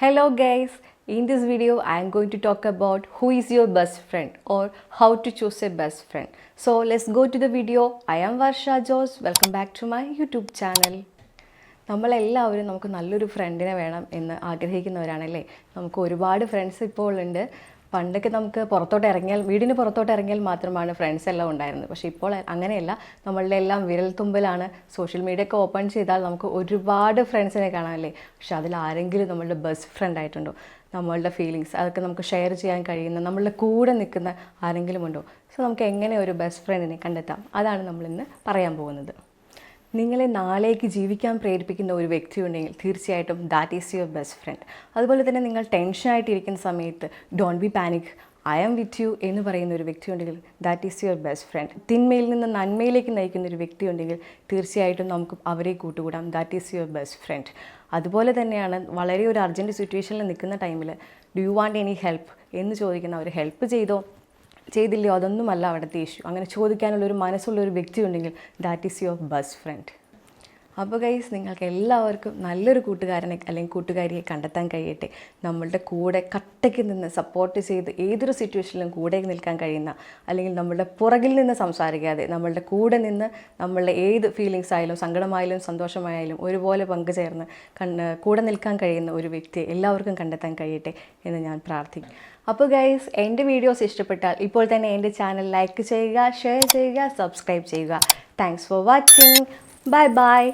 Hello guys, in this video I am going to talk about who is your best friend or how to choose a best friend. So let's go to the video. I am Varsha Jose. Welcome back to my YouTube channel. നമ്മളെല്ലാവരും നമുക്ക് നല്ലൊരു ഫ്രണ്ടിനെ വേണം എന്ന് ആഗ്രഹിക്കുന്നവരാണല്ലേ. നമുക്ക് ഒരുപാട് friends ഇപ്പോൾ ഉണ്ട്. പണ്ടൊക്കെ നമുക്ക് വീടിന് പുറത്തോട്ട് ഇറങ്ങിയാൽ മാത്രമാണ് ഫ്രണ്ട്സ് എല്ലാം ഉണ്ടായിരുന്നത്. പക്ഷേ ഇപ്പോൾ അങ്ങനെയല്ല. നമ്മളുടെ എല്ലാം വിരൽത്തുമ്പിലാണ്. സോഷ്യൽ മീഡിയ ഒക്കെ ഓപ്പൺ ചെയ്താൽ നമുക്ക് ഒരുപാട് ഫ്രണ്ട്സിനെ കാണാമല്ലേ. പക്ഷെ അതിൽ ആരെങ്കിലും നമ്മളുടെ ബെസ്റ്റ് ഫ്രണ്ട് ആയിട്ടുണ്ടോ? നമ്മളുടെ ഫീലിങ്സ് അതൊക്കെ നമുക്ക് ഷെയർ ചെയ്യാൻ കഴിയുന്ന, നമ്മളുടെ കൂടെ നിൽക്കുന്ന ആരെങ്കിലും ഉണ്ടോ? സോ നമുക്ക് എങ്ങനെ ഒരു ബെസ്റ്റ് ഫ്രണ്ടിനെ കണ്ടെത്താം, അതാണ് നമ്മളിന്ന് പറയാൻ പോകുന്നത്. നിങ്ങളെ നാളേക്ക് ജീവിക്കാൻ പ്രേരിപ്പിക്കുന്ന ഒരു വ്യക്തി ഉണ്ടെങ്കിൽ തീർച്ചയായിട്ടും that is your best friend. അതുപോലെ തന്നെ നിങ്ങൾ ടെൻഷനായിട്ടിരിക്കുന്ന സമയത്ത് don't be panic, I am with you എന്ന് പറയുന്ന ഒരു വ്യക്തി ഉണ്ടെങ്കിൽ that is your best friend. തിന്മയിൽ നിന്ന് നന്മയിലേക്ക് നയിക്കുന്ന ഒരു വ്യക്തി ഉണ്ടെങ്കിൽ തീർച്ചയായിട്ടും നമുക്ക് അവരെ കൂട്ടുകൂടാം. That is your best friend. അതുപോലെ തന്നെയാണ് വളരെ ഒരു അർജൻറ്റ് സിറ്റുവേഷനിൽ നിൽക്കുന്ന ടൈമിൽ do you want any help എന്ന് ചോദിക്കുന്ന, അവർ ഹെൽപ്പ് ചെയ്തില്ലയോ അതൊന്നുമല്ല അവിടുത്തെ ഇഷ്യൂ. അങ്ങനെ ചോദിക്കാനുള്ളൊരു മനസ്സുള്ളൊരു വ്യക്തി ഉണ്ടെങ്കിൽ that is your best front. അപ്പോൾ ഗൈസ്, നിങ്ങൾക്ക് എല്ലാവർക്കും നല്ലൊരു കൂട്ടുകാരനെ അല്ലെങ്കിൽ കൂട്ടുകാരിയെ കണ്ടെത്താൻ കഴിയട്ടെ. നമ്മളുടെ കൂടെ കട്ടയ്ക്ക് നിന്ന് സപ്പോർട്ട് ചെയ്ത് ഏതൊരു സിറ്റുവേഷനിലും കൂടെ നിൽക്കാൻ കഴിയുന്ന, അല്ലെങ്കിൽ നമ്മളുടെ പുറകിൽ നിന്ന് സംസാരിക്കാതെ നമ്മളുടെ കൂടെ നിന്ന് നമ്മളുടെ ഏത് ഫീലിങ്സ് ആയാലും സങ്കടമായാലും സന്തോഷമായാലും ഒരുപോലെ പങ്കുചേർന്ന് കൂടെ നിൽക്കാൻ കഴിയുന്ന ഒരു വ്യക്തിയെ എല്ലാവർക്കും കണ്ടെത്താൻ കഴിയട്ടെ എന്ന് ഞാൻ പ്രാർത്ഥിക്കും. അപ്പോൾ ഗൈസ്, എൻ്റെ വീഡിയോസ് ഇഷ്ടപ്പെട്ടാൽ ഇപ്പോൾ തന്നെ എൻ്റെ ചാനൽ ലൈക്ക് ചെയ്യുക, ഷെയർ ചെയ്യുക, സബ്സ്ക്രൈബ് ചെയ്യുക. Thanks for watching. Bye bye.